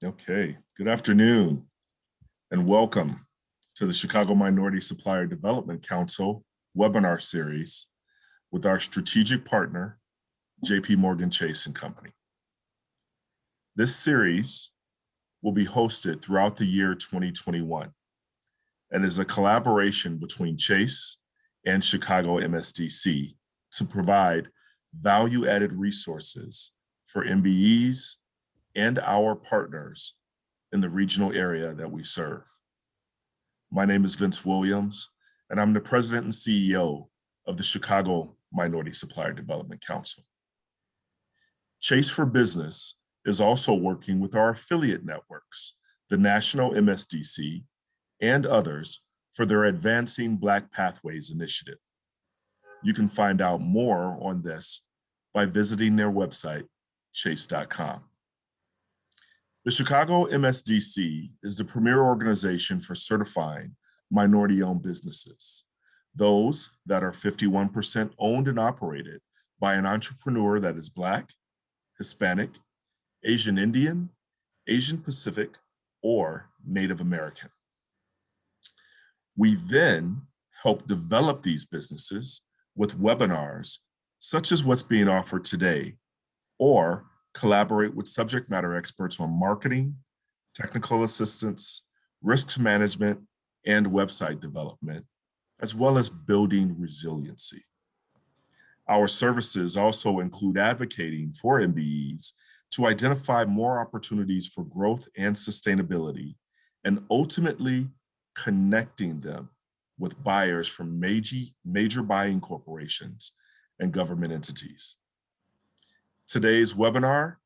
Okay, good afternoon and welcome to the Chicago Minority Supplier Development Council webinar series with our strategic partner, JP Morgan Chase and Company. This series will be hosted throughout the year 2021 and is a collaboration between Chase and Chicago MSDC to provide value-added resources for MBEs and our partners in the regional area that we serve. My name is Vince Williams, and I'm the president and CEO of the Chicago Minority Supplier Development Council. Chase for Business is also working with our affiliate networks, the National MSDC, and others for their Advancing Black Pathways initiative. You can find out more on this by visiting their website, chase.com. The Chicago MSDC is the premier organization for certifying minority-owned businesses, those that are 51% owned and operated by an entrepreneur that is Black, Hispanic, Asian Indian, Asian Pacific, or Native American. We then help develop these businesses with webinars, such as what's being offered today, or collaborate with subject matter experts on marketing, technical assistance, risk management, and website development, as well as building resiliency. Our services also include advocating for MBEs to identify more opportunities for growth and sustainability, and ultimately connecting them with buyers from major buying corporations and government entities. Today's webinar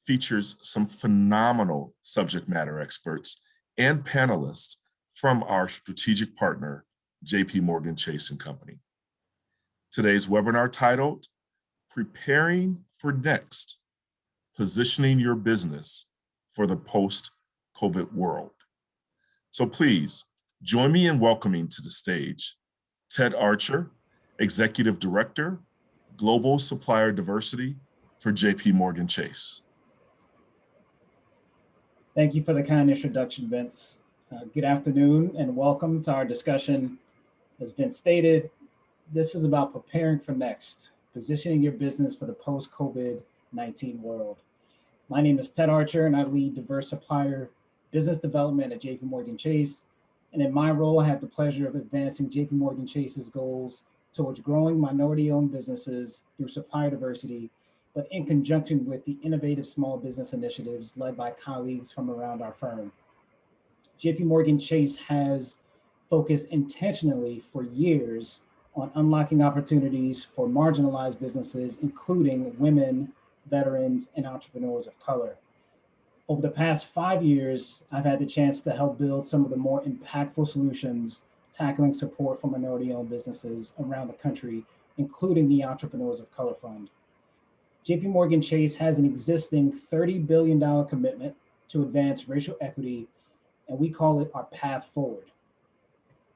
features some phenomenal subject matter experts and panelists from our strategic partner, JP Morgan Chase and Company. Today's webinar titled, Preparing for Next, Positioning Your Business for the Post-COVID World. So please join me in welcoming to the stage Ted Archer, Executive Director, Global Supplier Diversity for JP Morgan Chase. Thank you for the kind introduction, Vince. Good afternoon and welcome to our discussion. As Vince stated, this is about preparing for next, positioning your business for the post-COVID-19 world. My name is Ted Archer and I lead diverse supplier business development at JP Morgan Chase. And in my role, I have the pleasure of advancing JP Morgan Chase's goals towards growing minority-owned businesses through supplier diversity, but in conjunction with the innovative small business initiatives led by colleagues from around our firm. JP Morgan Chase has focused intentionally for years on unlocking opportunities for marginalized businesses, including women, veterans, and entrepreneurs of color. Over the past 5 years, I've had the chance to help build some of the more impactful solutions tackling support for minority-owned businesses around the country, including the Entrepreneurs of Color Fund. JP Morgan Chase has an existing $30 billion commitment to advance racial equity, and we call it our Path Forward.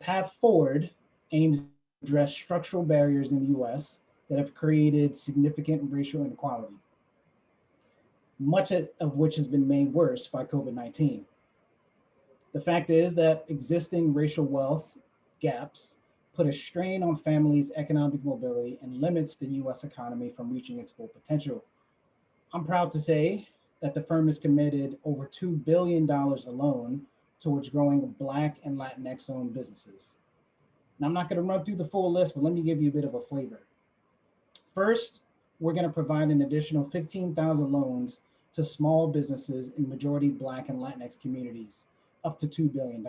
Path Forward aims to address structural barriers in the US that have created significant racial inequality, much of which has been made worse by COVID-19. The fact is that existing racial wealth gaps put a strain on families' economic mobility and limits the US economy from reaching its full potential. I'm proud to say that the firm has committed over $2 billion alone towards growing Black and Latinx-owned businesses. Now, I'm not going to run through the full list, but let me give you a bit of a flavor. First, we're going to provide an additional 15,000 loans to small businesses in majority Black and Latinx communities, up to $2 billion.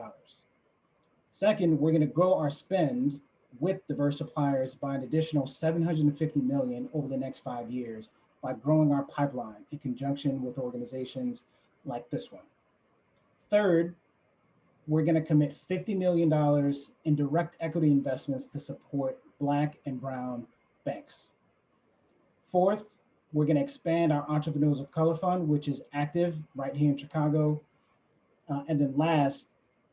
Second, we're going to grow our spend with diverse suppliers by an additional $750 million over the next 5 years by growing our pipeline in conjunction with organizations like this one. Third, we're going to commit $50 million in direct equity investments to support Black and brown banks. Fourth, we're going to expand our Entrepreneurs of Color Fund, which is active right here in Chicago. And then last,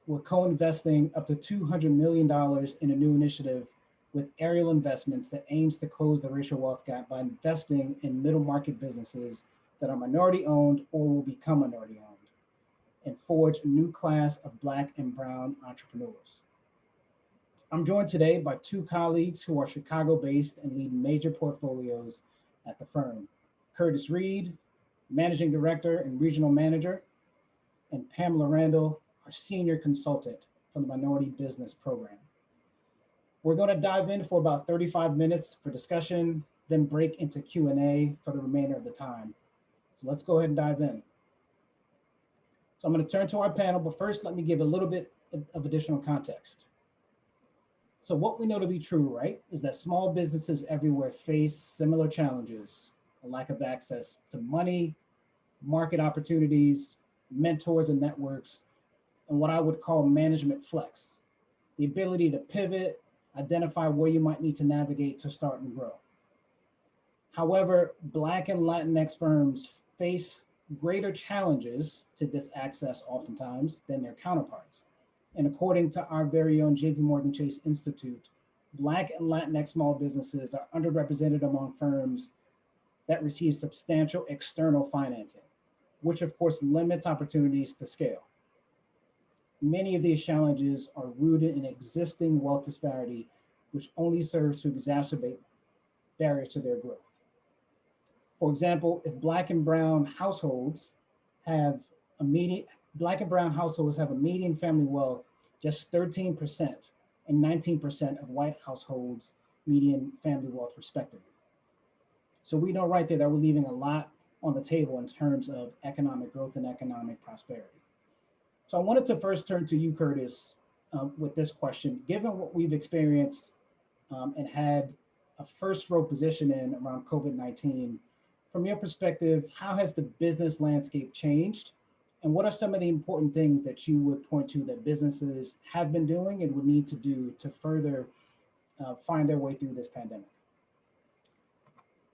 we're co-investing up to $200 million in a new initiative with Ariel Investments that aims to close the racial wealth gap by investing in middle market businesses that are minority owned or will become minority owned. and forge a new class of Black and Brown entrepreneurs. I'm joined today by two colleagues who are Chicago-based and lead major portfolios at the firm. Curtis Reed, Managing Director and Regional Manager, and Pamela Randall, our Senior Consultant from the Minority Business Program. We're going to dive in for about 35 minutes for discussion, then break into Q&A for the remainder of the time. So let's go ahead and dive in. So I'm going to turn to our panel, but first let me give a little bit of additional context. So what we know to be true, right, is that small businesses everywhere face similar challenges: a lack of access to money, market opportunities, mentors and networks, and what I would call management flex, the ability to pivot, identify where you might need to navigate to start and grow. However, Black and Latinx firms face greater challenges to this access oftentimes than their counterparts. And according to our very own JP Morgan Chase Institute, Black and Latinx small businesses are underrepresented among firms that receive substantial external financing, which of course limits opportunities to scale. Many of these challenges are rooted in existing wealth disparity, which only serves to exacerbate barriers to their growth. For example, if Black and Brown households have a median family wealth just 13% and 19% of white households median family wealth respectively. So we know right there that we're leaving a lot on the table in terms of economic growth and economic prosperity. So I wanted to first turn to you, Curtis, with this question. Given what we've experienced and had a first row position in around COVID-19, from your perspective, how has the business landscape changed? And what are some of the important things that you would point to that businesses have been doing and would need to do to further find their way through this pandemic?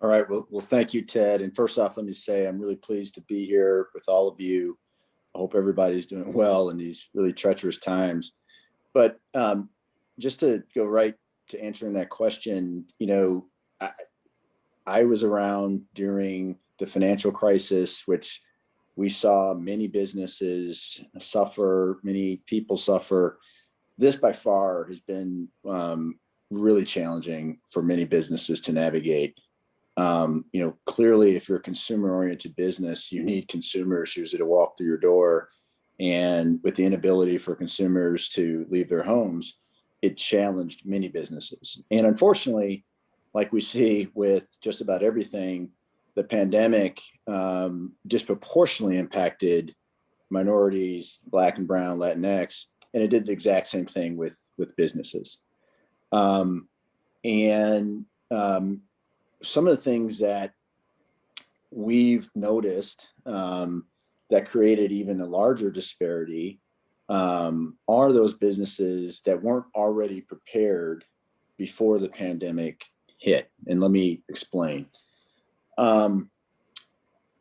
All right, well, thank you, Ted. And first off, let me say I'm really pleased to be here with all of you. I hope everybody's doing well in these really treacherous times. But just to go right to answering that question, you know, I was around during the financial crisis, which we saw many businesses suffer, many people suffer. This by far has been really challenging for many businesses to navigate. You know, clearly, if you're a consumer-oriented business, you need consumers usually to walk through your door. And with the inability for consumers to leave their homes, it challenged many businesses. And unfortunately, like we see with just about everything, the pandemic disproportionately impacted minorities, Black and Brown, Latinx, and it did the exact same thing with businesses. Some of the things that we've noticed that created even a larger disparity are those businesses that weren't already prepared before the pandemic hit. And let me explain.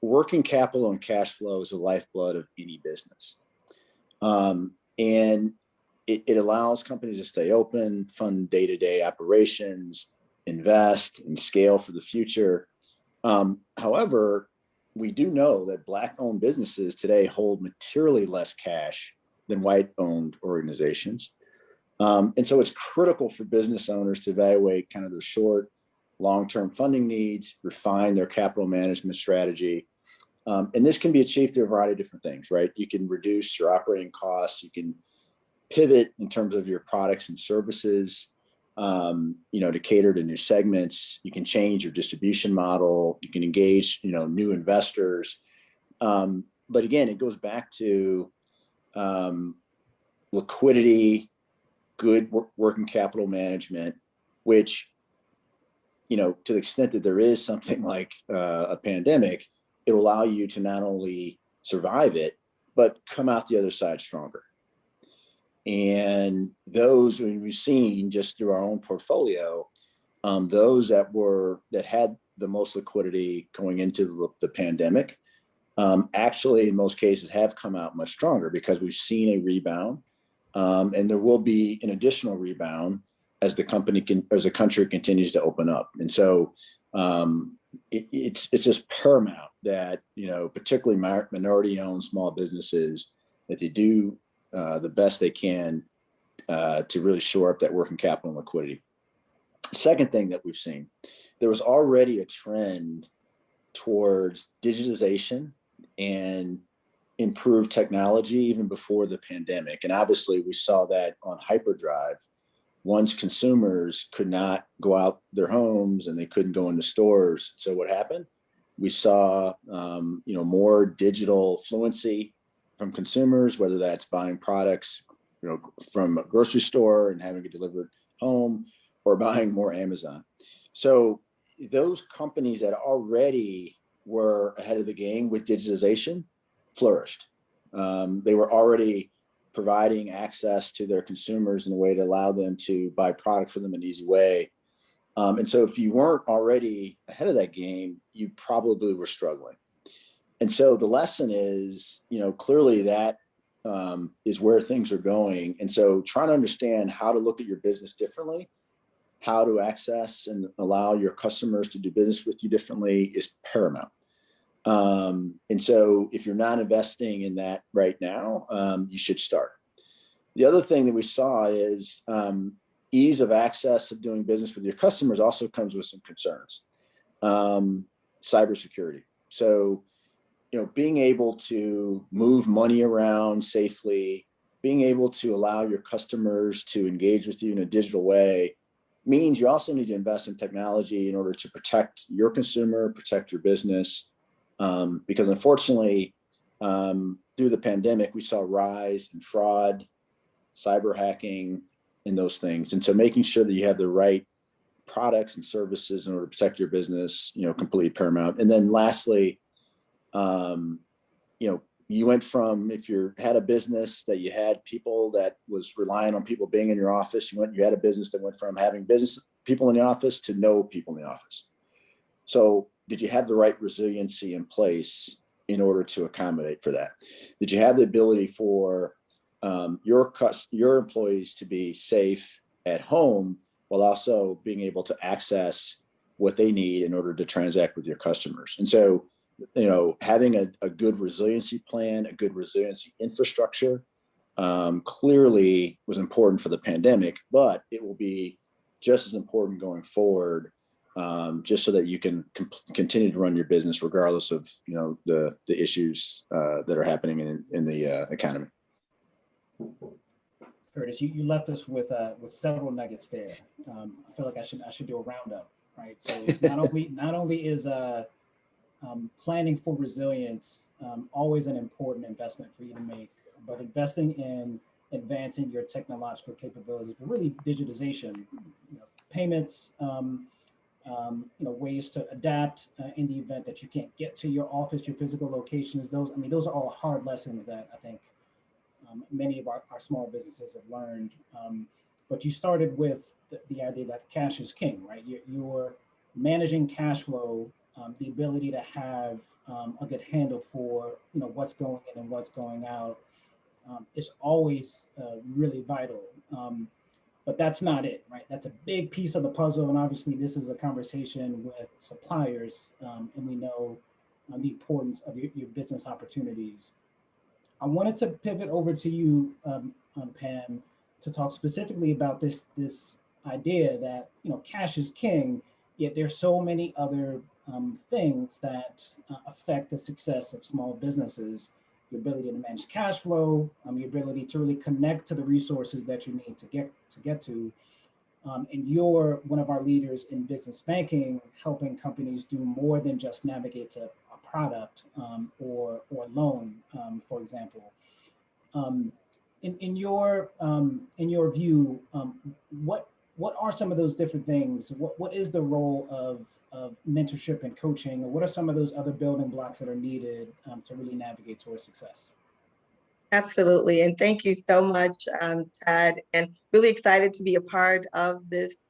Working capital and cash flow is the lifeblood of any business. And it allows companies to stay open, fund day-to-day operations, invest and scale for the future. However, we do know that Black-owned businesses today hold materially less cash than white-owned organizations. And so it's critical for business owners to evaluate kind of their short, long-term funding needs, refine their capital management strategy. And this can be achieved through a variety of different things, right? You can reduce your operating costs. You can pivot in terms of your products and services, you know, to cater to new segments. You can change your distribution model. You can engage, you know, new investors. But again, it goes back to liquidity, good working capital management, which, you know, to the extent that there is something like a pandemic, it'll allow you to not only survive it, but come out the other side stronger. And those we've seen just through our own portfolio, those that had the most liquidity going into the pandemic, actually in most cases have come out much stronger because we've seen a rebound, and there will be an additional rebound as the country continues to open up. And so it's just paramount that, you know, particularly minority-owned small businesses that they do the best they can to really shore up that working capital and liquidity. Second thing that we've seen, there was already a trend towards digitization and improved technology even before the pandemic. And obviously we saw that on hyperdrive once consumers could not go out their homes and they couldn't go into stores. So what happened? We saw more digital fluency from consumers, whether that's buying products from a grocery store and having it delivered home, or buying more Amazon. So those companies that already were ahead of the game with digitization flourished. They were already providing access to their consumers in a way to allow them to buy product for them in an easy way. And so if you weren't already ahead of that game, you probably were struggling. And so the lesson is, clearly that is where things are going. And so trying to understand how to look at your business differently, how to access and allow your customers to do business with you differently is paramount. And so if you're not investing in that right now, you should start. The other thing that we saw is ease of access of doing business with your customers also comes with some concerns. Cybersecurity. So, being able to move money around safely, being able to allow your customers to engage with you in a digital way means you also need to invest in technology in order to protect your consumer, protect your business. Because unfortunately, through the pandemic, we saw a rise in fraud, cyber hacking, and those things. And so making sure that you have the right products and services in order to protect your business, completely paramount. And then lastly, you went from, if you had a business that you had people that was relying on people being in your office, you had a business that went from having business people in the office to no people in the office. So did you have the right resiliency in place in order to accommodate for that? Did you have the ability for your employees to be safe at home while also being able to access what they need in order to transact with your customers? And so, having a good resiliency plan, a good resiliency infrastructure, clearly was important for the pandemic, but it will be just as important going forward, just so that you can continue to run your business regardless of the issues that are happening in the economy. Curtis, you left us with several nuggets there. I feel like I should do a roundup, right? So not only is planning for resilience always an important investment for you to make, but investing in advancing your technological capabilities, but really digitization, payments, ways to adapt in the event that you can't get to your office, your physical locations. Those are all hard lessons that I think many of our small businesses have learned. But you started with the idea that cash is king, right? You're managing cash flow, the ability to have a good handle for what's going in and what's going out is always really vital. But that's not it, right? That's a big piece of the puzzle. And obviously this is a conversation with suppliers, and we know the importance of your business opportunities. I wanted to pivot over to you, Pam, to talk specifically about this idea that cash is king, yet there's so many other things that affect the success of small businesses. Your ability to manage cash flow, your ability to really connect to the resources that you need to get to. And you're one of our leaders in business banking, helping companies do more than just navigate to a product or loan, for example. In your view, what are some of those different things? What is the role of mentorship and coaching? Or what are some of those other building blocks that are needed to really navigate towards success? Absolutely. And thank you so much, Ted, and really excited to be a part of this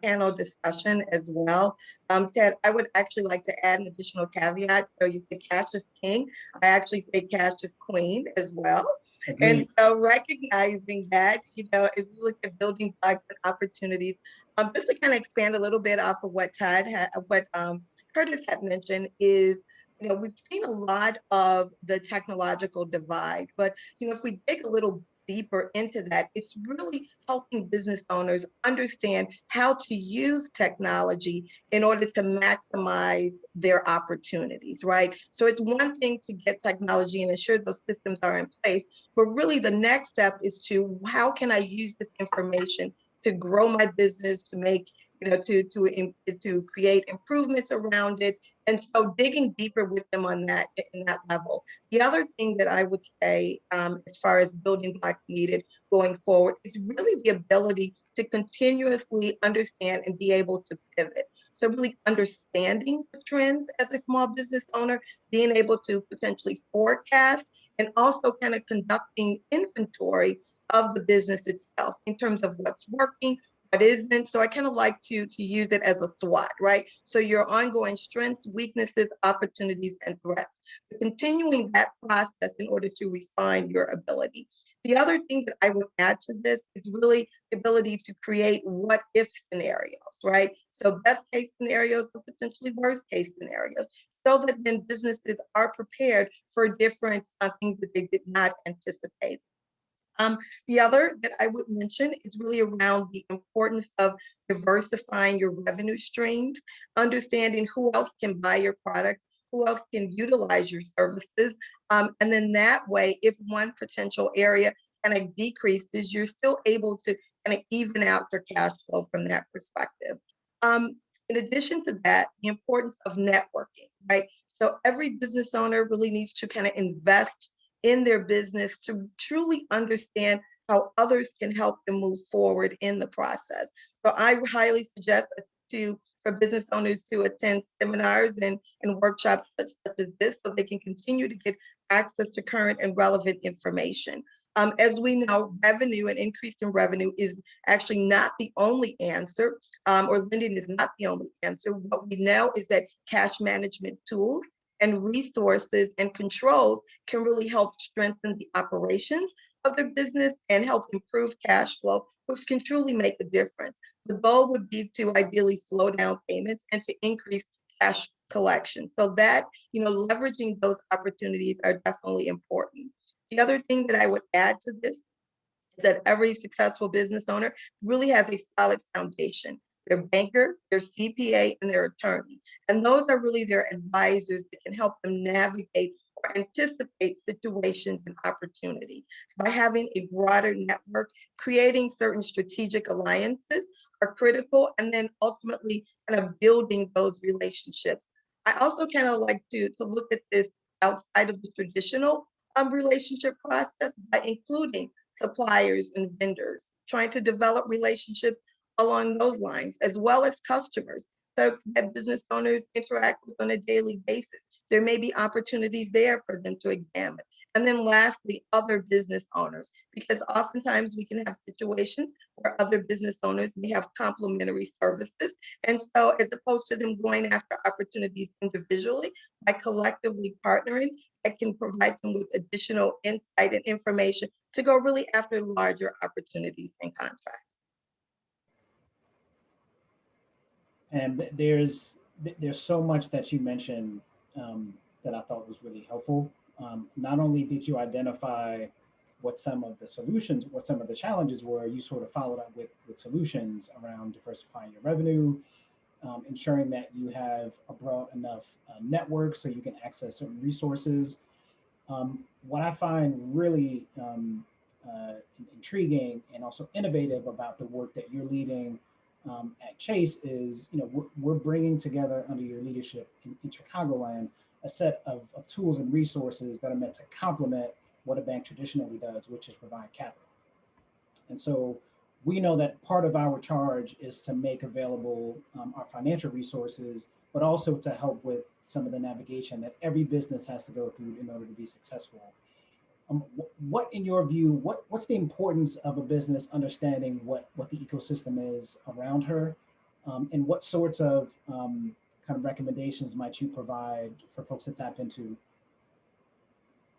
panel discussion as well. Ted, I would actually like to add an additional caveat. So you say cash is king. I actually say cash is queen as well. Agreed. And so recognizing that, as we look at building blocks and opportunities, just to kind of expand a little bit off of what Curtis had mentioned is, we've seen a lot of the technological divide, but, if we dig a little deeper into that, it's really helping business owners understand how to use technology in order to maximize their opportunities, right? So it's one thing to get technology and ensure those systems are in place, but really the next step is to how can I use this information to grow my business, to make, to create improvements around it. And so digging deeper with them on that in that level. The other thing that I would say, as far as building blocks needed going forward, is really the ability to continuously understand and be able to pivot. So really understanding the trends as a small business owner, being able to potentially forecast, and also kind of conducting inventory of the business itself in terms of what's working, what isn't. So I kind of like to use it as a SWOT, right? So your ongoing strengths, weaknesses, opportunities, and threats. Continuing that process in order to refine your ability. The other thing that I would add to this is really the ability to create what if scenarios, right? So best case scenarios, but potentially worst case scenarios, so that then businesses are prepared for different things that they did not anticipate. The other that I would mention is really around the importance of diversifying your revenue streams, understanding who else can buy your products, who else can utilize your services. And then that way, if one potential area kind of decreases, you're still able to kind of even out your cash flow from that perspective. In addition to that, the importance of networking, right? So every business owner really needs to kind of invest in their business to truly understand how others can help them move forward in the process. So I highly suggest for business owners to attend seminars and workshops such as this so they can continue to get access to current and relevant information. As we know, revenue and increase in revenue is actually not the only answer, or lending is not the only answer. What we know is that cash management tools and resources and controls can really help strengthen the operations of their business and help improve cash flow, which can truly make a difference. The goal would be to ideally slow down payments and to increase cash collection. So that, leveraging those opportunities are definitely important. The other thing that I would add to this is that every successful business owner really has a solid foundation. Their banker, their CPA, and their attorney. And those are really their advisors that can help them navigate or anticipate situations and opportunity. By having a broader network, creating certain strategic alliances are critical, and then ultimately kind of building those relationships. I also kind of like to look at this outside of the traditional relationship process by including suppliers and vendors, trying to develop relationships along those lines, as well as customers so that business owners interact with on a daily basis. There may be opportunities there for them to examine. And then lastly, other business owners, because oftentimes we can have situations where other business owners may have complementary services. And so as opposed to them going after opportunities individually, by collectively partnering, it can provide them with additional insight and information to go really after larger opportunities and contracts. And there's so much that you mentioned that I thought was really helpful. Not only did you identify what some of the challenges were, you sort of followed up with solutions around diversifying your revenue, ensuring that you have a broad enough network so you can access certain resources. What I find really intriguing and also innovative about the work that you're leading at Chase is, we're bringing together under your leadership in Chicagoland a set of tools and resources that are meant to complement what a bank traditionally does, which is provide capital. And so we know that part of our charge is to make available our financial resources, but also to help with some of the navigation that every business has to go through in order to be successful. What, in your view, what's the importance of a business understanding what the ecosystem is around her, and what sorts of kind of recommendations might you provide for folks to tap into?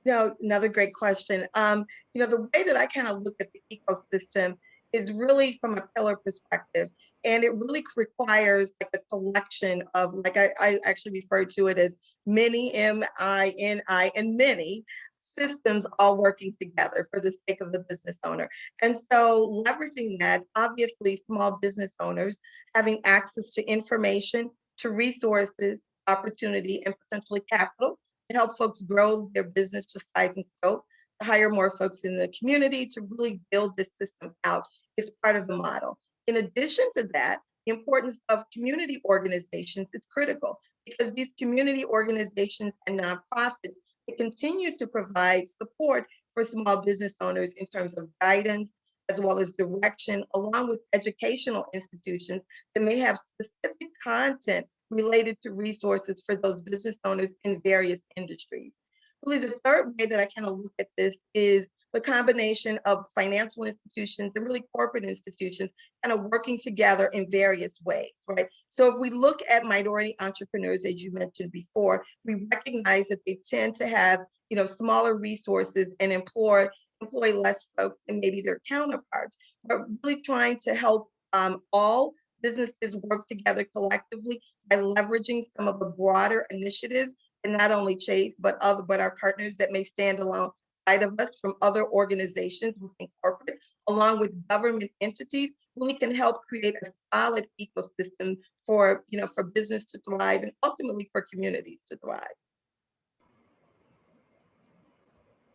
No, another great question. The way that I kind of look at the ecosystem is really from a pillar perspective. And it really requires like a collection of, like I actually refer to it as many, M-I-N-I, and many systems all working together for the sake of the business owner. And so leveraging that, obviously small business owners having access to information, to resources, opportunity, and potentially capital to help folks grow their business to size and scope, to hire more folks in the community, to really build this system out is part of the model. In addition to that, the importance of community organizations is critical because these community organizations and nonprofits they continue to provide support for small business owners in terms of guidance as well as direction, along with educational institutions that may have specific content related to resources for those business owners in various industries. Really, the third way that I kind of look at this is the combination of financial institutions and really corporate institutions kind of working together in various ways, right? So if we look at minority entrepreneurs, as you mentioned before, we recognize that they tend to have, smaller resources and employ less folks than maybe their counterparts, but really trying to help all businesses work together collectively by leveraging some of the broader initiatives and not only Chase, but our partners that may stand alongside of us from other organizations within corporate, along with government entities, really can help create a solid ecosystem for business to thrive and ultimately for communities to thrive.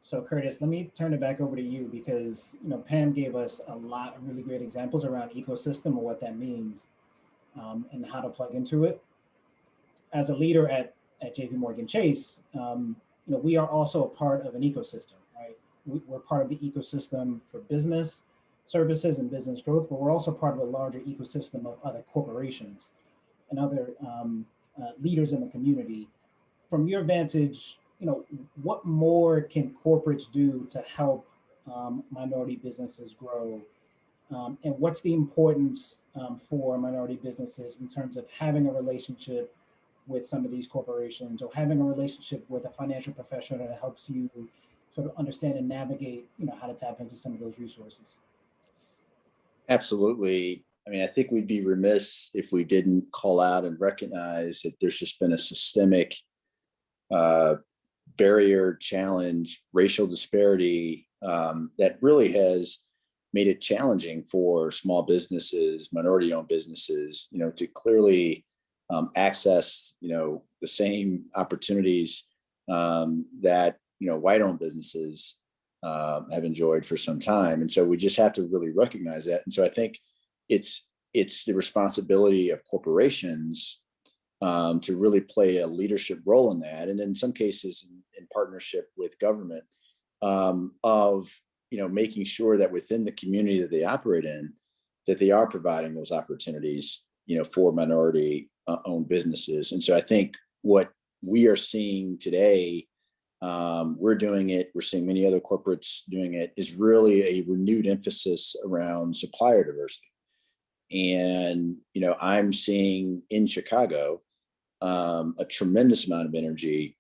So Curtis, let me turn it back over to you because Pam gave us a lot of really great examples around ecosystem and what that means and how to plug into it. As a leader at JP Morgan Chase, we are also a part of an ecosystem, right? We're part of the ecosystem for business services and business growth, but we're also part of a larger ecosystem of other corporations and other leaders in the community. From your vantage, what more can corporates do to help minority businesses grow? And what's the importance for minority businesses in terms of having a relationship with some of these corporations or having a relationship with a financial professional that helps you sort of understand and navigate, how to tap into some of those resources? Absolutely. I mean, I think we'd be remiss if we didn't call out and recognize that there's just been a systemic barrier, challenge, racial disparity that really has made it challenging for small businesses, minority-owned businesses, to clearly access, the same opportunities that white-owned businesses have enjoyed for some time. And so we just have to really recognize that. And so I think it's the responsibility of corporations to really play a leadership role in that, and in some cases in partnership with government, of making sure that within the community that they operate in, that they are providing those opportunities, for minority owned businesses. And so I think what we are seeing today, we're doing it, we're seeing many other corporates doing it, is really a renewed emphasis around supplier diversity. And I'm seeing in Chicago a tremendous amount of energy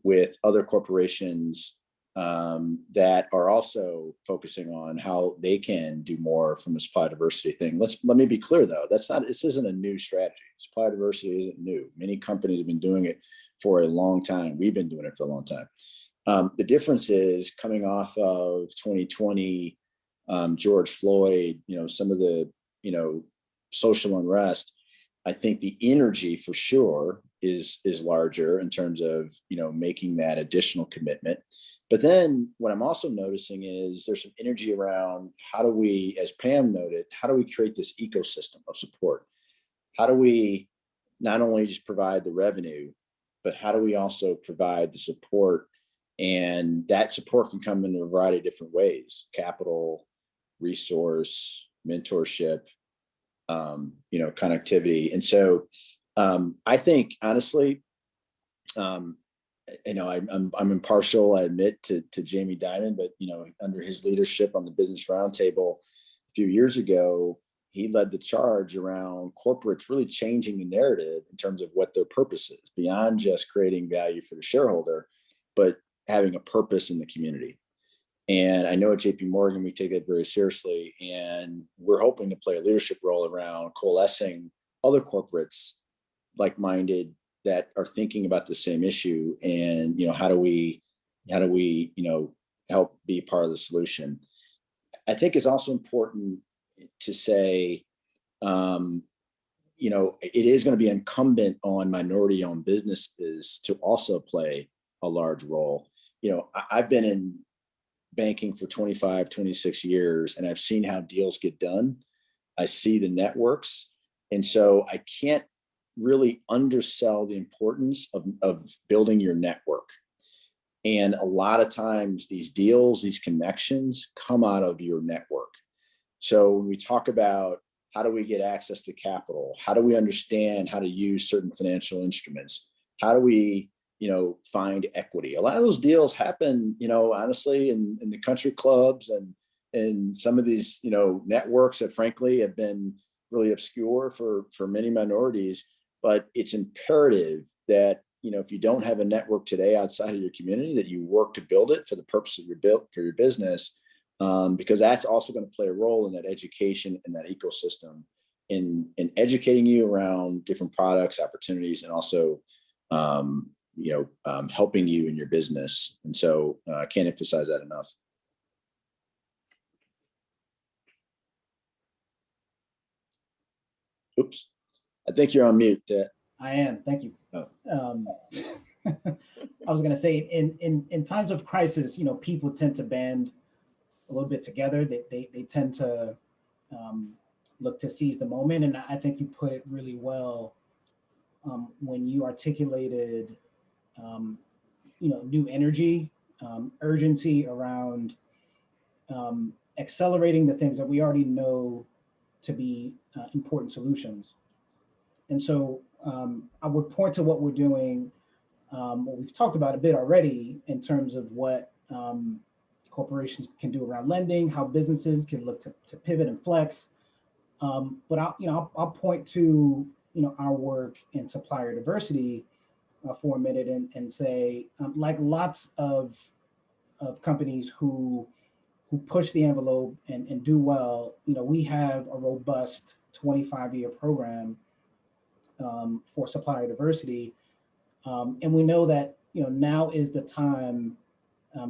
with other corporations that are also focusing on how they can do more from a supply diversity thing. Let me be clear though, this isn't a new strategy. Supply diversity isn't new. Many companies have been doing it for a long time. We've been doing it for a long time. The difference is coming off of 2020, George Floyd, some of the social unrest. I think the energy for sure is larger in terms of making that additional commitment. But then what I'm also noticing is there's some energy around how do we, as Pam noted, how do we create this ecosystem of support? How do we not only just provide the revenue, but how do we also provide the support? And that support can come in a variety of different ways: capital, resource, mentorship, connectivity. And so I think honestly, I'm impartial, I admit, to Jamie Dimon, but under his leadership on the Business Roundtable a few years ago, he led the charge around corporates really changing the narrative in terms of what their purpose is, beyond just creating value for the shareholder, but having a purpose in the community. And I know at JP Morgan, we take that very seriously. And we're hoping to play a leadership role around coalescing other corporates like-minded that are thinking about the same issue. And, how do we, help be part of the solution? I think it's also important to say, it is going to be incumbent on minority-owned businesses to also play a large role. I've been in banking for 25, 26 years, and I've seen how deals get done. I see the networks. And so I can't really undersell the importance of building your network. And a lot of times these deals, these connections come out of your network. So when we talk about how do we get access to capital, how do we understand how to use certain financial instruments, how do we find equity? A lot of those deals happen, honestly, in the country clubs and some of these, networks that frankly have been really obscure for many minorities. But it's imperative that, if you don't have a network today outside of your community, that you work to build it for the purpose of your business, because that's also going to play a role in that education and that ecosystem in educating you around different products, opportunities, and also helping you in your business. And so I can't emphasize that enough. Oops. I think you're on mute. I am. Thank you. Oh. I was going to say, in times of crisis, people tend to band a little bit together. They tend to look to seize the moment. And I think you put it really well when you articulated, new energy, urgency around accelerating the things that we already know to be important solutions. And so I would point to what we're doing, what we've talked about a bit already in terms of what corporations can do around lending, how businesses can look to pivot and flex. But I'll point to our work in supplier diversity for a minute and say, like lots of companies who push the envelope and do well, we have a robust 25-year program for supplier diversity. And we know that, now is the time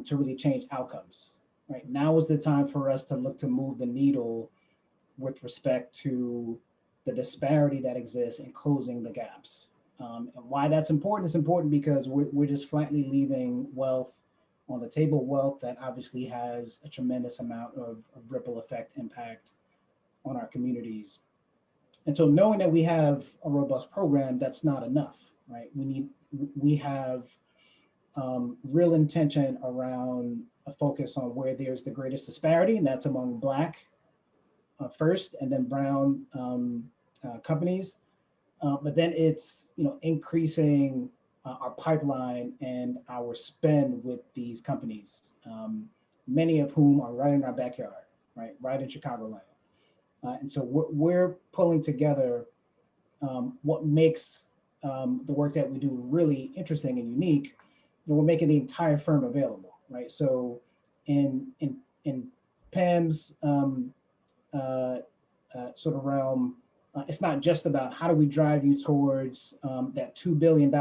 to really change outcomes, right? Now is the time for us to look to move the needle with respect to the disparity that exists and closing the gaps. And why that's important? It's important because we're just flatly leaving wealth on the table, wealth that obviously has a tremendous amount of ripple effect impact on our communities. And so knowing that we have a robust program, that's not enough, right? We have real intention around a focus on where there's the greatest disparity, and that's among Black first, and then brown companies. But then it's increasing our pipeline and our spend with these companies, many of whom are right in our backyard, right in Chicagoland. And so we're pulling together what makes the work that we do really interesting and unique. We're making the entire firm available, right? So in Pam's sort of realm, it's not just about how do we drive you towards that $2 billion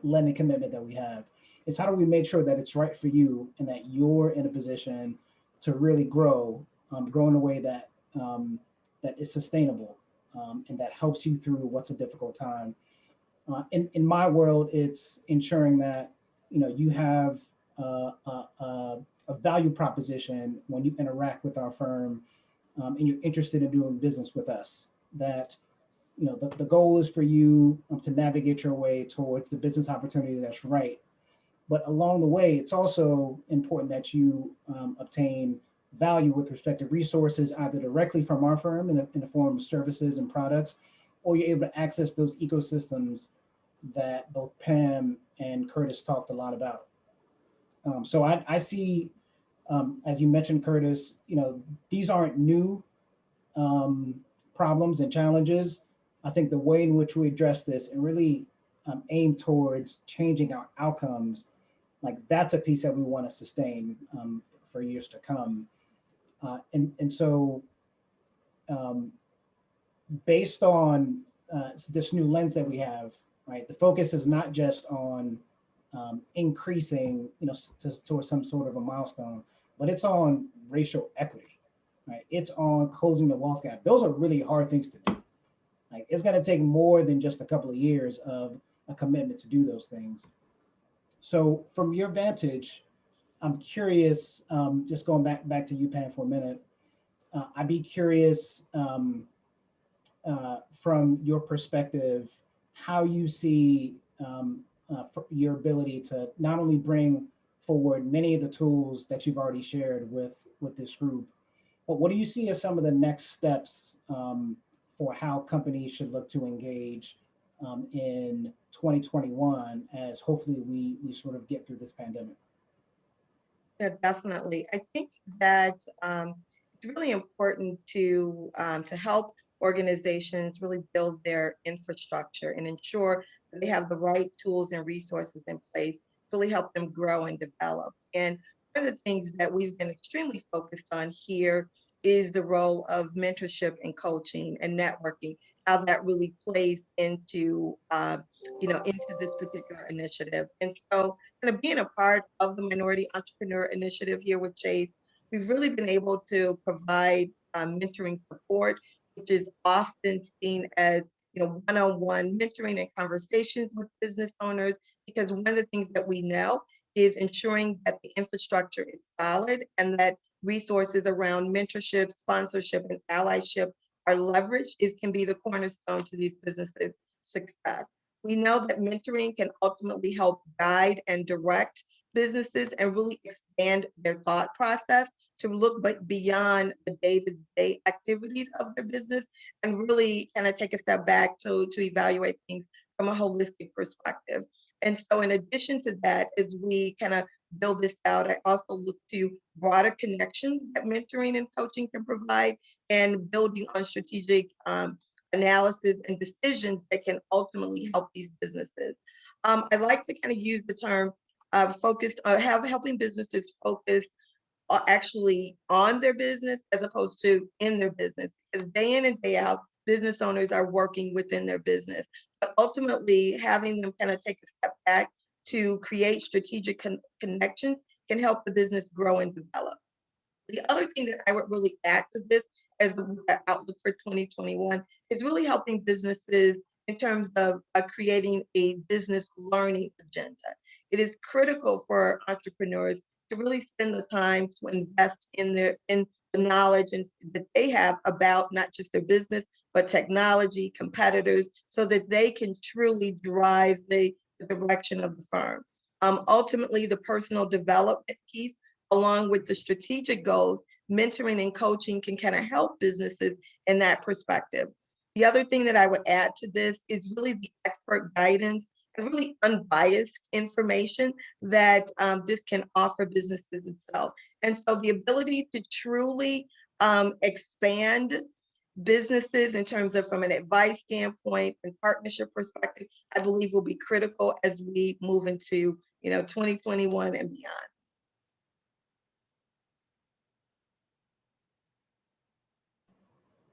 lending commitment that we have. It's how do we make sure that it's right for you and that you're in a position to really grow in a way that that is sustainable and that helps you through what's a difficult time. In my world, it's ensuring that you have a value proposition when you interact with our firm and you're interested in doing business with us. That the goal is for you to navigate your way towards the business opportunity that's right. But along the way, it's also important that you obtain value with respect to resources, either directly from our firm in the form of services and products, or you're able to access those ecosystems that both Pam and Curtis talked a lot about. So I see, as you mentioned, Curtis, these aren't new problems and challenges. I think the way in which we address this and really aim towards changing our outcomes, like that's a piece that we want to sustain for years to come. And so based on this new lens that we have, right, the focus is not just on increasing, towards some sort of a milestone, but it's on racial equity, right? It's on closing the wealth gap. Those are really hard things to do. Like, it's going to take more than just a couple of years of a commitment to do those things. So from your vantage, I'm curious, just going back to you, Pam, for a minute. I'd be curious from your perspective, how you see your ability to not only bring forward many of the tools that you've already shared with this group, but what do you see as some of the next steps for how companies should look to engage in 2021 as hopefully we sort of get through this pandemic? Yeah, definitely. I think that it's really important to help organizations really build their infrastructure and ensure that they have the right tools and resources in place to really help them grow and develop. And one of the things that we've been extremely focused on here is the role of mentorship and coaching and networking, how that really plays into into this particular initiative. And so kind of being a part of the Minority Entrepreneur Initiative here with Chase, we've really been able to provide mentoring support, which is often seen as one-on-one mentoring and conversations with business owners, because one of the things that we know is ensuring that the infrastructure is solid and that resources around mentorship, sponsorship, and allyship are leveraged can be the cornerstone to these businesses' success. We know that mentoring can ultimately help guide and direct businesses and really expand their thought process to look beyond the day-to-day activities of their business and really kind of take a step back to evaluate things from a holistic perspective. And so in addition to that, as we kind of build this out, I also look to broader connections that mentoring and coaching can provide and building on strategic analysis and decisions that can ultimately help these businesses. I like to kind of use the term helping businesses focus actually on their business as opposed to in their business, because day in and day out, business owners are working within their business. But ultimately, having them kind of take a step back to create strategic connections can help the business grow and develop. The other thing that I would really add to this as the outlook for 2021 is really helping businesses in terms of creating a business learning agenda. It is critical for entrepreneurs to really spend the time to invest in the knowledge that they have about not just their business, but technology, competitors, so that they can truly drive the direction of the firm. Ultimately, the personal development piece, along with the strategic goals, mentoring and coaching can kind of help businesses in that perspective. The other thing that I would add to this is really the expert guidance and really unbiased information that this can offer businesses itself. And so the ability to truly expand businesses in terms of from an advice standpoint and partnership perspective, I believe will be critical as we move into 2021 and beyond.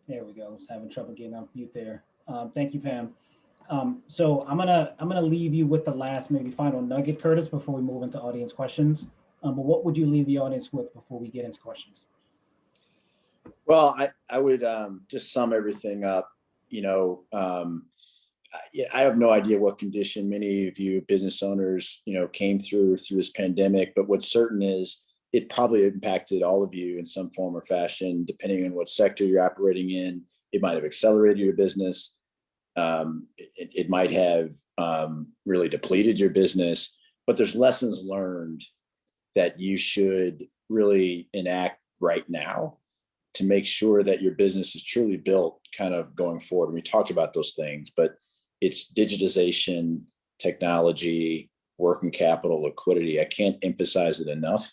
There we go. I was having trouble getting off mute there. Thank you, Pam. So I'm gonna leave you with the last maybe final nugget, Curtis, before we move into audience questions. But what would you leave the audience with before we get into questions? Well, I would just sum everything up. I have no idea what condition many of you business owners, came through this pandemic, but what's certain is it probably impacted all of you in some form or fashion, depending on what sector you're operating in. It might have accelerated your business. It might have really depleted your business, but there's lessons learned that you should really enact right now to make sure that your business is truly built kind of going forward. And we talked about those things, but it's digitization, technology, working capital, liquidity. I can't emphasize it enough.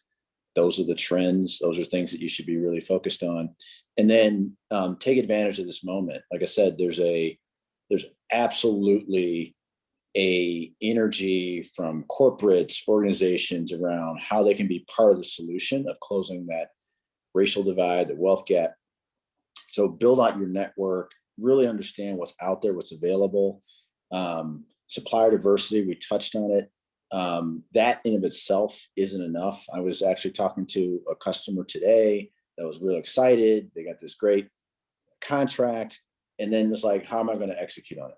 Those are the trends. Those are things that you should be really focused on. And then take advantage of this moment. Like I said, there's absolutely a energy from corporates, organizations around how they can be part of the solution of closing that racial divide, the wealth gap. So build out your network, really understand what's out there, what's available. Supplier diversity, we touched on it. That in of itself isn't enough. I was actually talking to a customer today that was real excited. They got this great contract, and then it's like, how am I going to execute on it?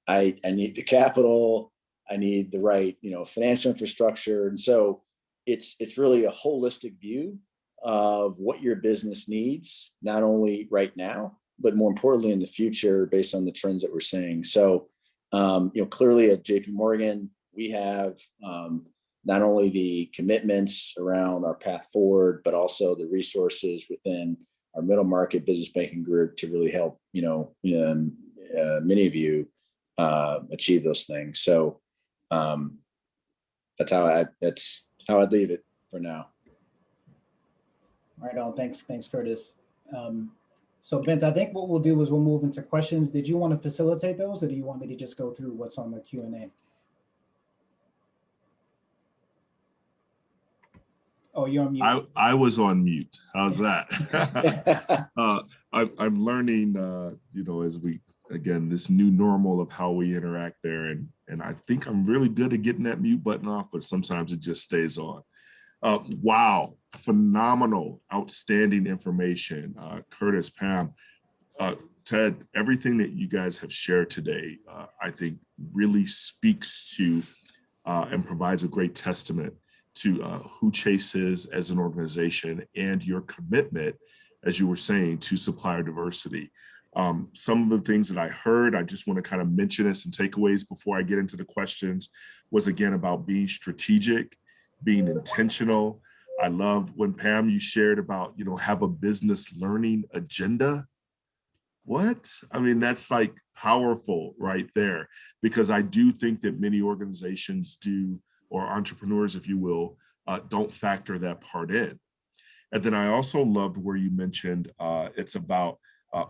I need the capital, I need the right, financial infrastructure. And so it's really a holistic view of what your business needs, not only right now, but more importantly in the future based on the trends that we're seeing. So, clearly at JP Morgan, we have not only the commitments around our path forward, but also the resources within our middle market business banking group to really help, many of you achieve those things. So that's how I'd leave it for now. Right on. Thanks, Curtis. So Vince, I think what we'll do is we'll move into questions. Did you want to facilitate those, or do you want me to just go through what's on the Q&A? Oh, you're on mute. I was on mute. How's that? I'm learning, as we, again, this new normal of how we interact there. And I think I'm really good at getting that mute button off, but sometimes it just stays on. Wow, phenomenal, outstanding information. Curtis, Pam, Ted, everything that you guys have shared today, I think really speaks to and provides a great testament to who Chase is as an organization and your commitment, as you were saying, to supplier diversity. Some of the things that I heard, I just want to kind of mention as some takeaways before I get into the questions, was again about being strategic, being intentional. I love when Pam, you shared about, have a business learning agenda. What? I mean, that's like powerful right there, because I do think that many organizations do, or entrepreneurs, if you will, don't factor that part in. And then I also loved where you mentioned it's about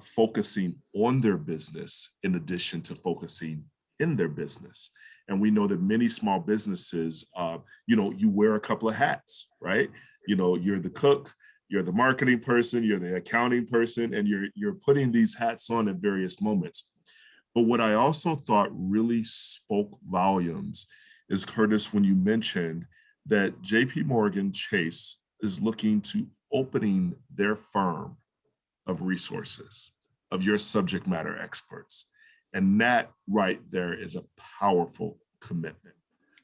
focusing on their business in addition to focusing in their business. And we know that many small businesses, you wear a couple of hats, right? You're the cook, you're the marketing person, you're the accounting person, and you're putting these hats on at various moments. But what I also thought really spoke volumes is, Curtis, when you mentioned that JP Morgan Chase is looking to opening their firm of resources, of your subject matter experts. And that right there is a powerful commitment,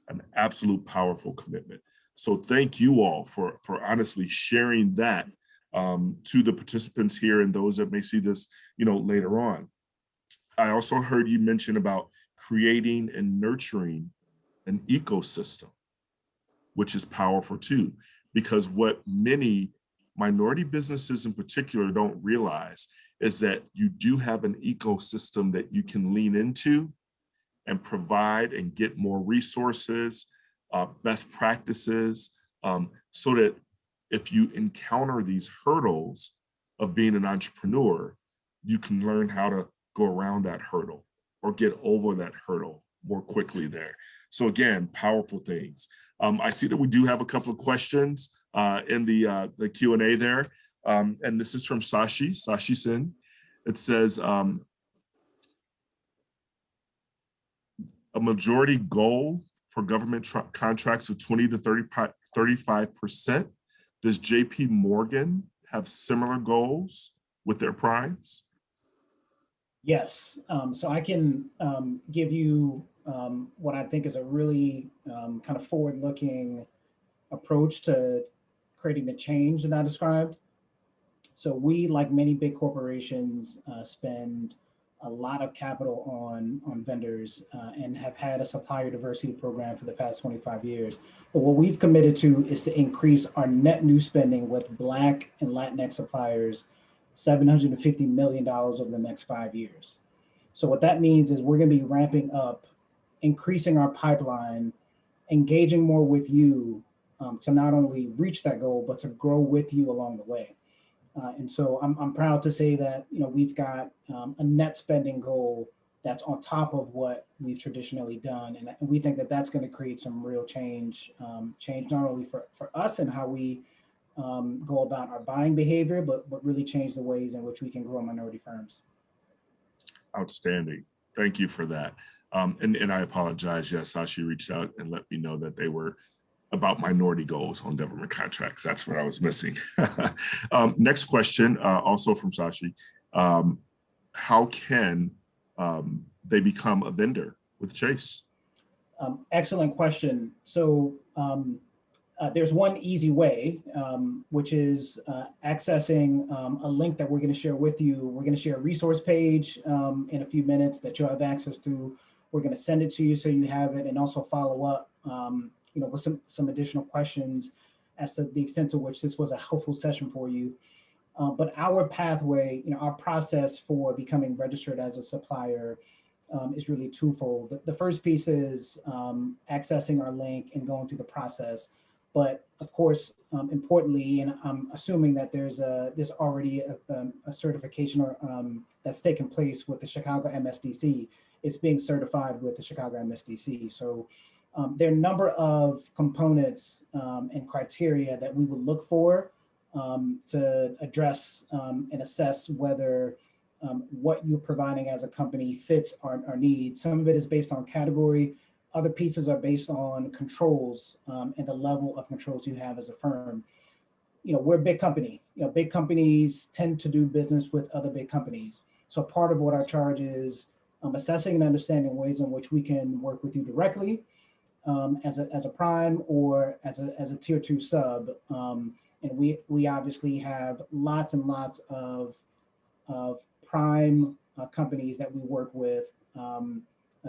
an absolute powerful commitment. So thank you all for honestly sharing that to the participants here and those that may see this, later on. I also heard you mention about creating and nurturing an ecosystem, which is powerful too, because what many minority businesses in particular don't realize is that you do have an ecosystem that you can lean into and provide and get more resources, best practices, so that if you encounter these hurdles of being an entrepreneur, you can learn how to go around that hurdle or get over that hurdle more quickly there. So again, powerful things. I see that we do have a couple of questions in the Q&A there. And this is from Sashi Sin. It says, a majority goal for government contracts of 20 to 35%. Does JP Morgan have similar goals with their primes? Yes, so I can give you what I think is a really kind of forward-looking approach to creating the change that I described. So we, like many big corporations, spend a lot of capital on vendors and have had a supplier diversity program for the past 25 years. But what we've committed to is to increase our net new spending with Black and Latinx suppliers $750 million over the next 5 years. So what that means is we're going to be ramping up, increasing our pipeline, engaging more with you to not only reach that goal, but to grow with you along the way. And so I'm proud to say that we've got a net spending goal that's on top of what we've traditionally done. And we think that that's going to create some real change, change not only for us and how we go about our buying behavior, but really change the ways in which we can grow minority firms. Outstanding. Thank you for that. And I apologize. Yes, Sashi reached out and let me know that they were about minority goals on government contracts. That's what I was missing. Next question, also from Sashi. How can they become a vendor with Chase? Excellent question. So there's one easy way, which is accessing a link that we're going to share with you. We're going to share a resource page in a few minutes that you'll have access to. We're going to send it to you so you have it, and also follow up with some additional questions as to the extent to which this was a helpful session for you. But our pathway, our process for becoming registered as a supplier is really twofold. The first piece is accessing our link and going through the process. But of course, importantly, and I'm assuming that there's already a certification or that's taken place with the Chicago MSDC. It's being certified with the Chicago MSDC. So there are a number of components and criteria that we would look for to address and assess whether what you're providing as a company fits our needs. Some of it is based on category. Other pieces are based on controls and the level of controls you have as a firm. We're a big company. Big companies tend to do business with other big companies. So part of what our charge is assessing and understanding ways in which we can work with you directly as a prime or as a tier 2 sub. And we obviously have lots and lots of prime companies that we work with,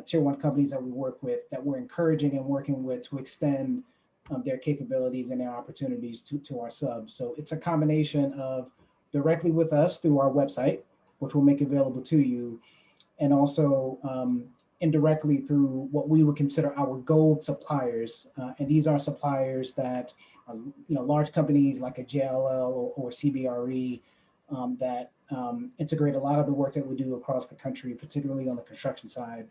tier 1 companies that we work with, that we're encouraging and working with to extend their capabilities and their opportunities to our subs. So it's a combination of directly with us through our website, which we'll make available to you, and also indirectly through what we would consider our gold suppliers. And these are suppliers that are, large companies like a JLL or CBRE that integrate a lot of the work that we do across the country, particularly on the construction side.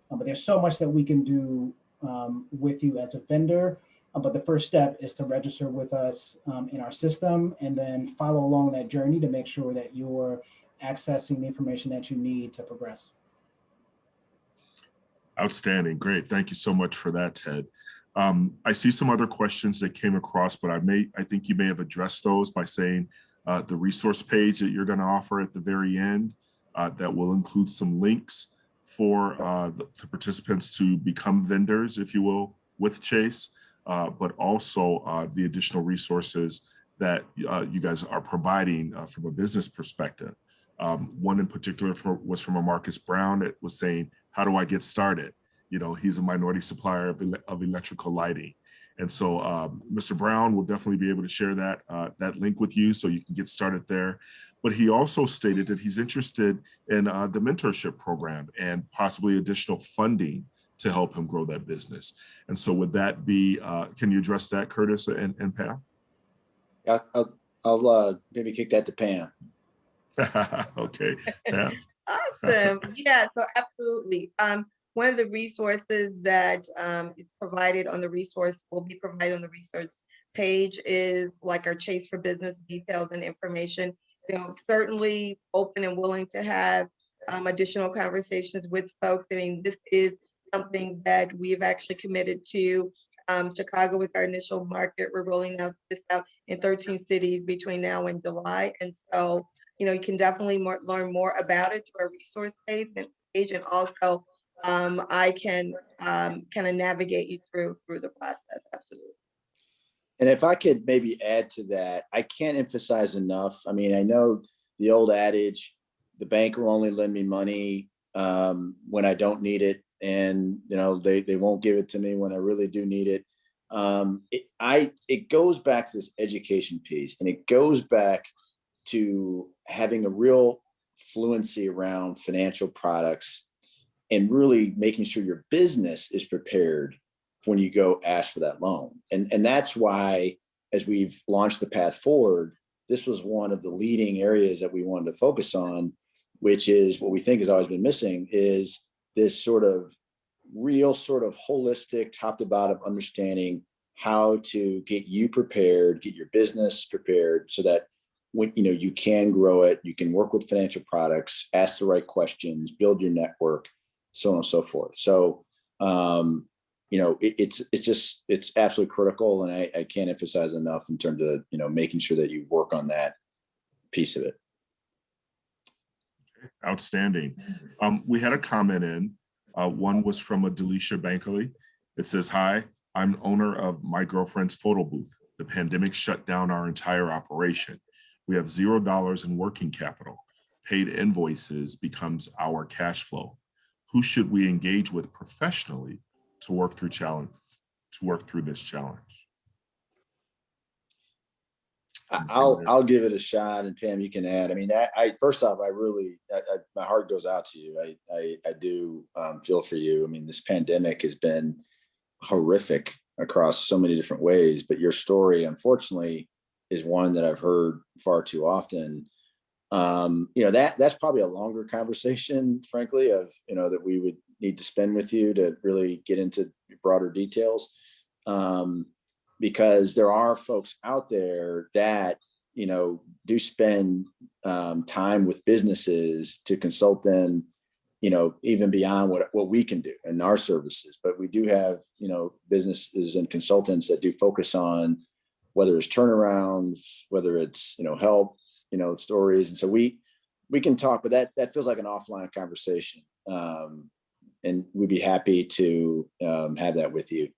But there's so much that we can do with you as a vendor. But the first step is to register with us in our system and then follow along that journey to make sure that you're accessing the information that you need to progress. Outstanding. Great. Thank you so much for that, Ted. I see some other questions that came across, but I think you may have addressed those by saying the resource page that you're going to offer at the very end that will include some links for the participants to become vendors, if you will, with Chase, but also the additional resources that you guys are providing from a business perspective. One in particular was from a Marcus Brown. It was saying, how do I get started? He's a minority supplier of electrical lighting. And so Mr. Brown will definitely be able to share that link with you so you can get started there. But he also stated that he's interested in the mentorship program and possibly additional funding to help him grow that business. And so would that be, can you address that, Curtis and Pam? Yeah, I'll maybe kick that to Pam. Okay, Pam. Awesome. Yeah, so absolutely. One of the resources that is provided on the resource, will be provided on the resource page, is like our Chase for Business details and information. Certainly open and willing to have additional conversations with folks. I mean, this is something that we've actually committed to. Chicago was our initial market. We're rolling this out in 13 cities between now and July. And so, you can definitely learn more about it through our resource page, and also I can kind of navigate you through the process. Absolutely. And if I could maybe add to that, I can't emphasize enough. I mean, I know the old adage, the bank will only lend me money when I don't need it. And, they won't give it to me when I really do need it. It goes back to this education piece, and it goes back to having a real fluency around financial products and really making sure your business is prepared when you go ask for that loan. And that's why, as we've launched the Path Forward, this was one of the leading areas that we wanted to focus on, which is what we think has always been missing, is this sort of real sort of holistic top to bottom understanding how to get you prepared, get your business prepared so that when you can grow it, you can work with financial products, ask the right questions, build your network, so on and so forth. So it's absolutely critical, and I can't emphasize enough in terms of making sure that you work on that piece of it. Outstanding. We had a comment in. One was from a Delisha Bankley. It says, "Hi, I'm owner of my girlfriend's photo booth. The pandemic shut down our entire operation. We have $0 in working capital. Paid invoices becomes our cash flow. Who should we engage with professionally to work through this challenge?" I'll give it a shot, and Pam, you can add. I mean, first off, my heart goes out to you. I do feel for you. I mean, this pandemic has been horrific across so many different ways, but your story, unfortunately, is one that I've heard far too often. That's probably a longer conversation, frankly, that we would need to spend with you to really get into broader details. Because there are folks out there that, do spend time with businesses to consult them, even beyond what we can do in our services. But we do have, businesses and consultants that do focus on whether it's turnarounds, whether it's, help, stories. And so we can talk, but that feels like an offline conversation. And we'd be happy to have that with you.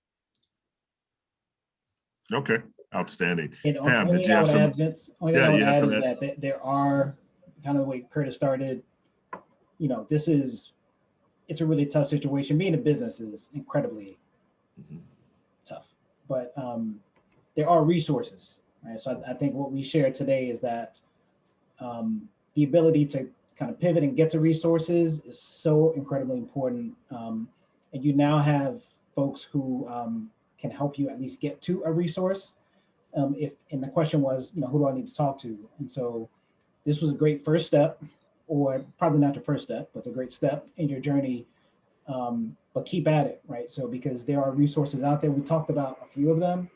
Okay, outstanding. Pam, did you have some? Vince, only thing I would add is that there are, kind of the way Curtis started, it's a really tough situation. Being a business is incredibly tough, but there are resources, right? So I think what we shared today is that the ability to kind of pivot and get to resources is so incredibly important. And you now have folks who can help you at least get to a resource. And the question was, who do I need to talk to? And so this was a great first step, or probably not the first step, but a great step in your journey. But keep at it, right? So because there are resources out there, we talked about a few of them,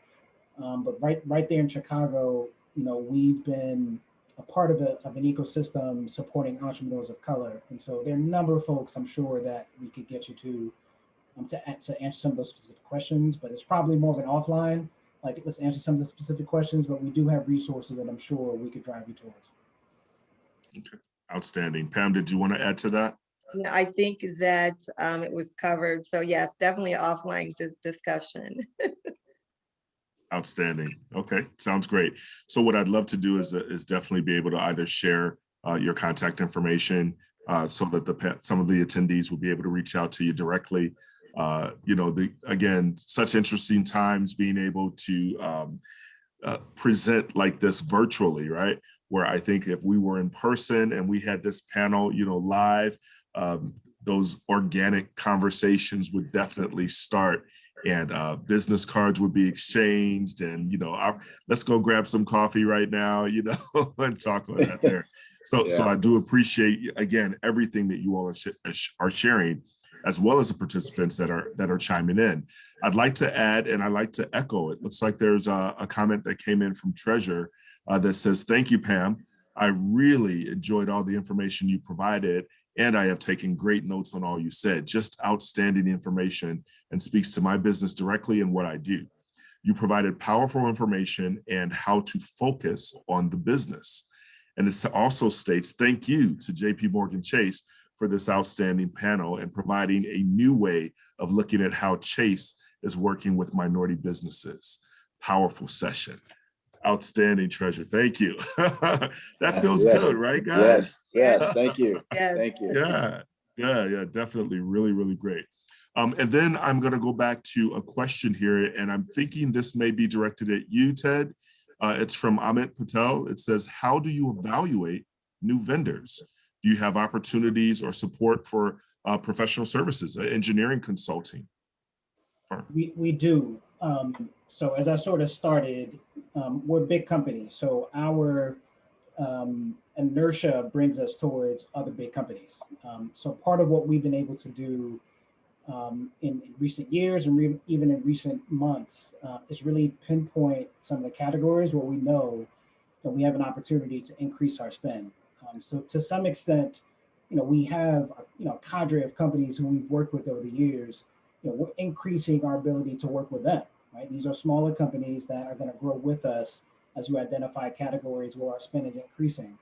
but right there in Chicago, we've been a part of an ecosystem supporting entrepreneurs of color. And so there are a number of folks I'm sure that we could get you to answer some of those specific questions, but it's probably more of an offline, like let's answer some of the specific questions, but we do have resources that I'm sure we could drive you towards. Okay, outstanding. Pam, did you want to add to that? No, I think that it was covered. So yes, definitely an offline discussion. Outstanding. Okay, sounds great. So what I'd love to do is definitely be able to either share your contact information so that some of the attendees will be able to reach out to you directly. Again, such interesting times being able to present like this virtually, right? Where I think if we were in person and we had this panel, live, those organic conversations would definitely start, and business cards would be exchanged, and let's go grab some coffee right now, and talk about that there. So I do appreciate, again, everything that you all are sharing, as well as the participants that are chiming in. I'd like to add, and I'd like to echo it. Looks like there's a comment that came in from Treasure that says, "Thank you, Pam. I really enjoyed all the information you provided, and I have taken great notes on all you said. Just outstanding information and speaks to my business directly and what I do. You provided powerful information and how to focus on the business." And it also states, "Thank you to JP Morgan Chase for this outstanding panel and providing a new way of looking at how Chase is working with minority businesses. Powerful session." Outstanding, Treasure. Thank you. That feels good, right, guys? Yes. Thank you. Yes. Thank you. Yeah, definitely. Really, really great. And then I'm going to go back to a question here, and I'm thinking this may be directed at you, Ted. It's from Amit Patel. It says, "How do you evaluate new vendors? Do you have opportunities or support for professional services, engineering consulting?" We do. So as I sort of started, we're a big company. So our inertia brings us towards other big companies. So part of what we've been able to do in recent years and even in recent months is really pinpoint some of the categories where we know that we have an opportunity to increase our spend. So to some extent, we have a cadre of companies who we've worked with over the years. We're increasing our ability to work with them. Right? These are smaller companies that are going to grow with us as we identify categories where our spend is increasing.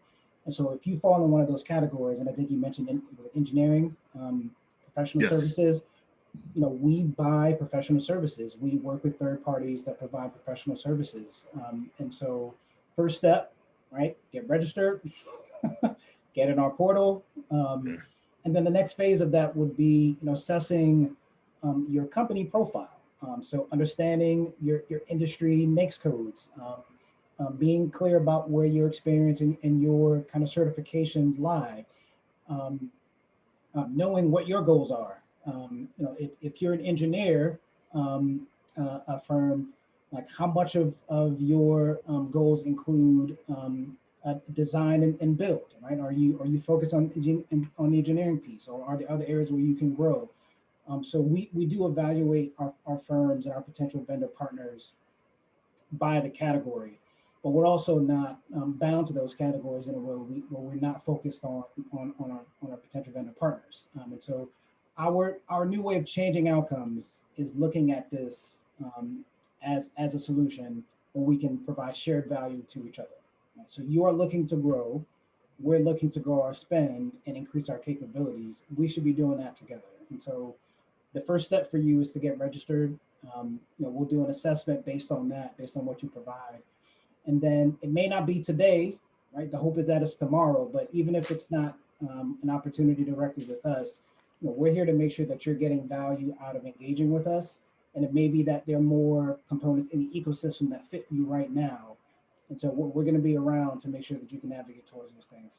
And so if you fall in one of those categories, and I think you mentioned engineering, professional Yes. services, we buy professional services. We work with third parties that provide professional services. And so first step, right, get registered, get in our portal. And then the next phase of that would be, assessing your company profile. So understanding your industry NAICS codes, being clear about where your experience and your kind of certifications lie, knowing what your goals are. If you're an engineer, a firm, like how much of your goals include design and build, right? Are you focused on the engineering piece, or are there other areas where you can grow? So we do evaluate our firms and our potential vendor partners by the category, but we're also not bound to those categories in a way where we're not focused on our potential vendor partners. And so our new way of changing outcomes is looking at this as a solution where we can provide shared value to each other. Right? So you are looking to grow, we're looking to grow our spend and increase our capabilities. We should be doing that together. And so the first step for you is to get registered. We'll do an assessment based on that, based on what you provide. And then it may not be today, right? The hope is that it's tomorrow, but even if it's not an opportunity directly with us, we're here to make sure that you're getting value out of engaging with us. And it may be that there are more components in the ecosystem that fit you right now. And so we're going to be around to make sure that you can navigate towards those things.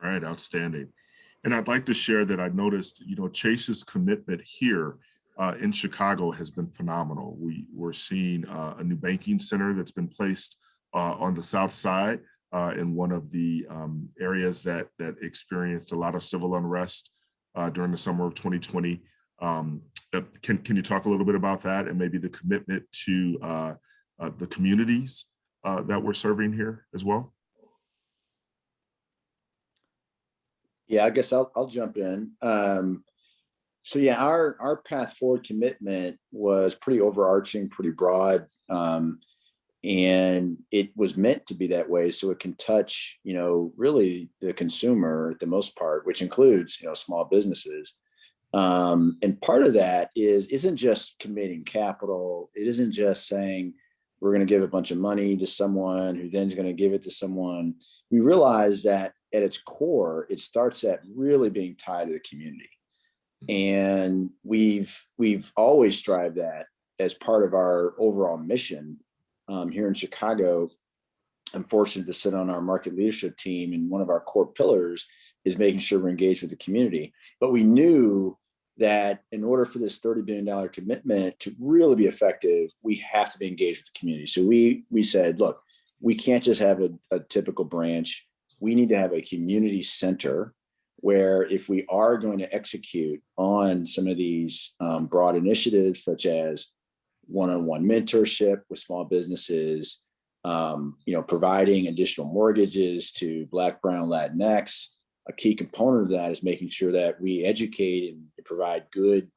All right, outstanding. And I'd like to share that I noticed, Chase's commitment here in Chicago has been phenomenal. We're seeing a new banking center that's been placed on the South Side in one of the areas that experienced a lot of civil unrest during the summer of 2020. Can you talk a little bit about that and maybe the commitment to the communities that we're serving here as well? Yeah, I guess I'll jump in. So yeah, our path forward commitment was pretty overarching, pretty broad, and it was meant to be that way so it can touch, really the consumer at the most part, which includes, small businesses. And part of that isn't just committing capital. It isn't just saying we're going to give a bunch of money to someone who then's going to give it to someone. We realize that at its core, it starts at really being tied to the community. And we've always strived that as part of our overall mission here in Chicago. I'm fortunate to sit on our market leadership team, and one of our core pillars is making sure we're engaged with the community. But we knew that in order for this $30 billion commitment to really be effective, we have to be engaged with the community. So we said, look, we can't just have a typical branch. We need to have a community center where if we are going to execute on some of these broad initiatives, such as one-on-one mentorship with small businesses, providing additional mortgages to Black, Brown, Latinx, a key component of that is making sure that we educate and provide good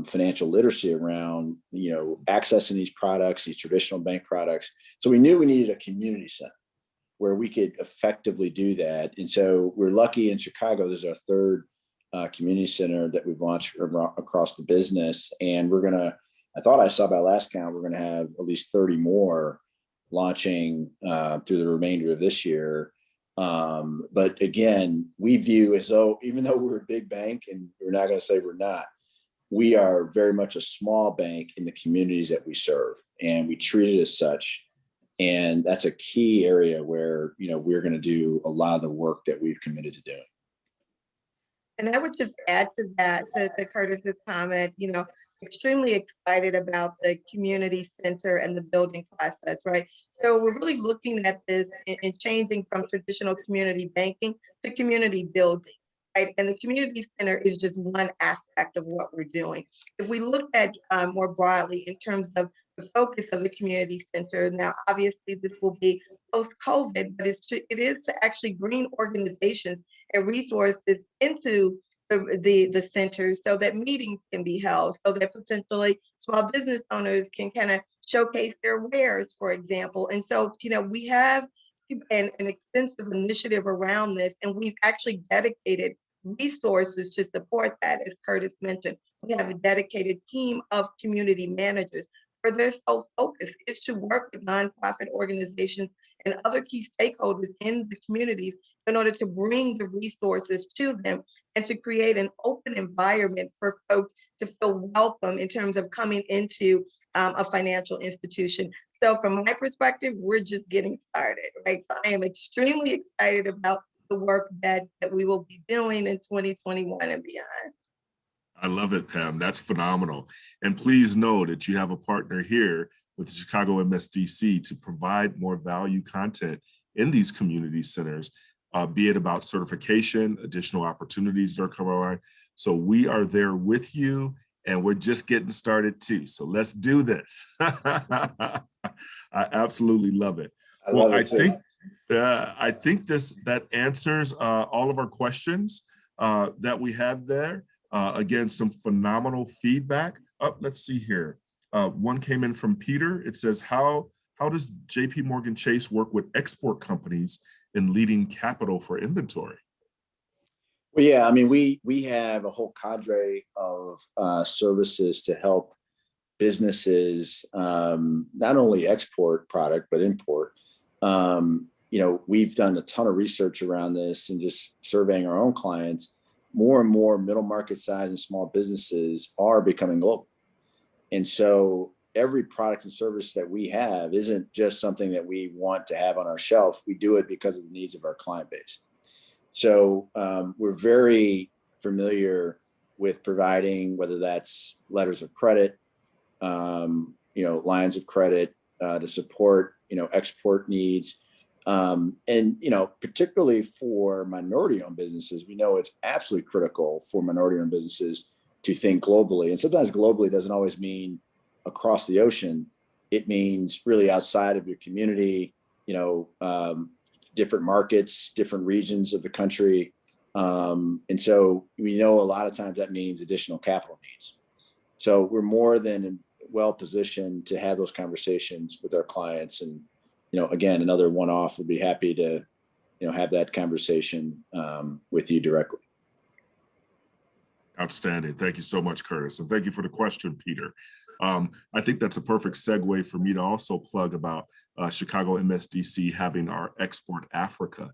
financial literacy around, accessing these products, these traditional bank products. So we knew we needed a community center where we could effectively do that. And so we're lucky in Chicago, there's our third community center that we've launched across the business. And I thought I saw by last count, we're gonna have at least 30 more launching through the remainder of this year. But again, we view as though, even though we're a big bank, and we're not gonna say we're not, we are very much a small bank in the communities that we serve, and we treat it as such. And that's a key area where, we're going to do a lot of the work that we've committed to doing. And I would just add to that, to Curtis's comment, extremely excited about the community center and the building process, right? So we're really looking at this and changing from traditional community banking to community building, right? And the community center is just one aspect of what we're doing. If we look at more broadly in terms of the focus of the community center, now obviously this will be post-COVID, but it is to actually bring organizations and resources into the centers so that meetings can be held, so that potentially small business owners can kind of showcase their wares, for example. And so, we have an extensive initiative around this, and we've actually dedicated resources to support that. As Curtis mentioned, we have a dedicated team of community managers where their sole focus is to work with nonprofit organizations and other key stakeholders in the communities in order to bring the resources to them and to create an open environment for folks to feel welcome in terms of coming into a financial institution. So from my perspective, we're just getting started, right? So I am extremely excited about the work that we will be doing in 2021 and beyond. I love it, Pam. That's phenomenal. And please know that you have a partner here with the Chicago MSDC to provide more value content in these community centers, be it about certification, additional opportunities that are coming around. So we are there with you, and we're just getting started too. So let's do this. I absolutely love it. I think that answers all of our questions that we had there. Again, some phenomenal feedback. Let's see here. One came in from Peter. It says, how does JP Morgan Chase work with export companies in leading capital for inventory? Well, yeah, I mean, we have a whole cadre of services to help businesses not only export product, but import. We've done a ton of research around this and just surveying our own clients. More and more middle market size and small businesses are becoming global. And so every product and service that we have isn't just something that we want to have on our shelf. We do it because of the needs of our client base. So we're very familiar with providing, whether that's letters of credit, lines of credit to support, export needs. Particularly for minority-owned businesses, we know it's absolutely critical for minority-owned businesses to think globally. And sometimes globally doesn't always mean across the ocean. It means really outside of your community, different markets, different regions of the country. And so we know a lot of times that means additional capital needs. So we're more than well positioned to have those conversations with our clients. And again, another one-off, would be happy to, have that conversation with you directly. Outstanding. Thank you so much, Curtis. And thank you for the question, Peter. I think that's a perfect segue for me to also plug about Chicago MSDC having our Export Africa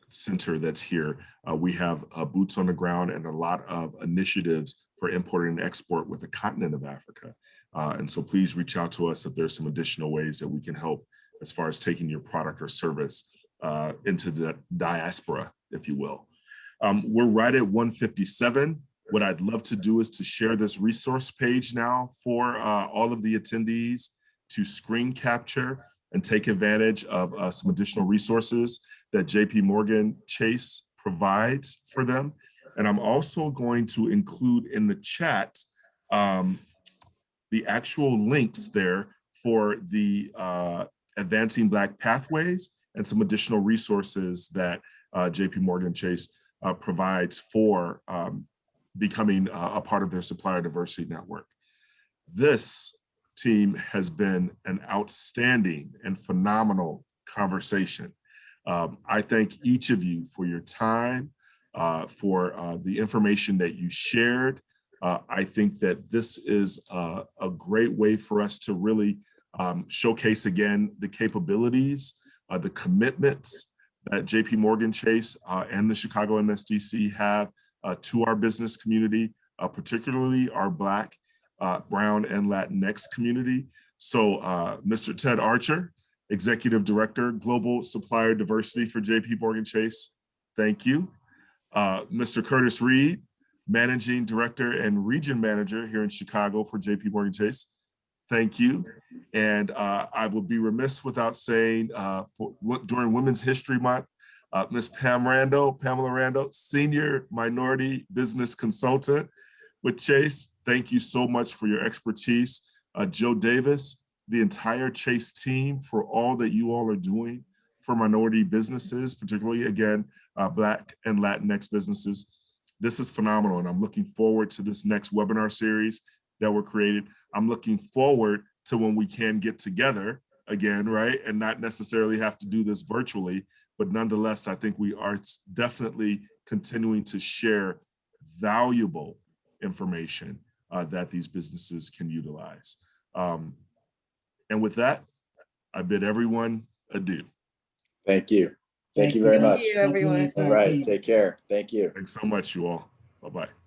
center that's here. We have boots on the ground and a lot of initiatives for importing and export with the continent of Africa. And so please reach out to us if there's some additional ways that we can help as far as taking your product or service into the diaspora, if you will. We're right at 1:57. What I'd love to do is to share this resource page now for all of the attendees to screen capture and take advantage of some additional resources that JP Morgan Chase provides for them. And I'm also going to include in the chat the actual links there for the Advancing Black Pathways and some additional resources that JP Morgan Chase provides for becoming a part of their supplier diversity network. This team has been an outstanding and phenomenal conversation. I thank each of you for your time, for the information that you shared. I think that this is a great way for us to really showcase again the capabilities, the commitments that JP Morgan Chase and the Chicago MSDC have to our business community, particularly our Black, Brown, and Latinx community. So Mr. Ted Archer, Executive Director, Global Supplier Diversity for JP Morgan Chase, thank you. Mr. Curtis Reed, Managing Director and Region Manager here in Chicago for JP Morgan Chase. Thank you. And I would be remiss without saying during Women's History Month, Ms. Pamela Rando, Senior Minority Business Consultant with Chase. Thank you so much for your expertise. Joe Davis, the entire Chase team for all that you all are doing for minority businesses, particularly, again, Black and Latinx businesses. This is phenomenal, and I'm looking forward to this next webinar series that we're created. I'm looking forward to when we can get together again, right? And not necessarily have to do this virtually, but nonetheless, I think we are definitely continuing to share valuable information that these businesses can utilize. And with that, I bid everyone adieu. Thank you. Thank you very much. Thank you, everyone. All right, take care. Thank you. Thanks so much, you all. Bye-bye.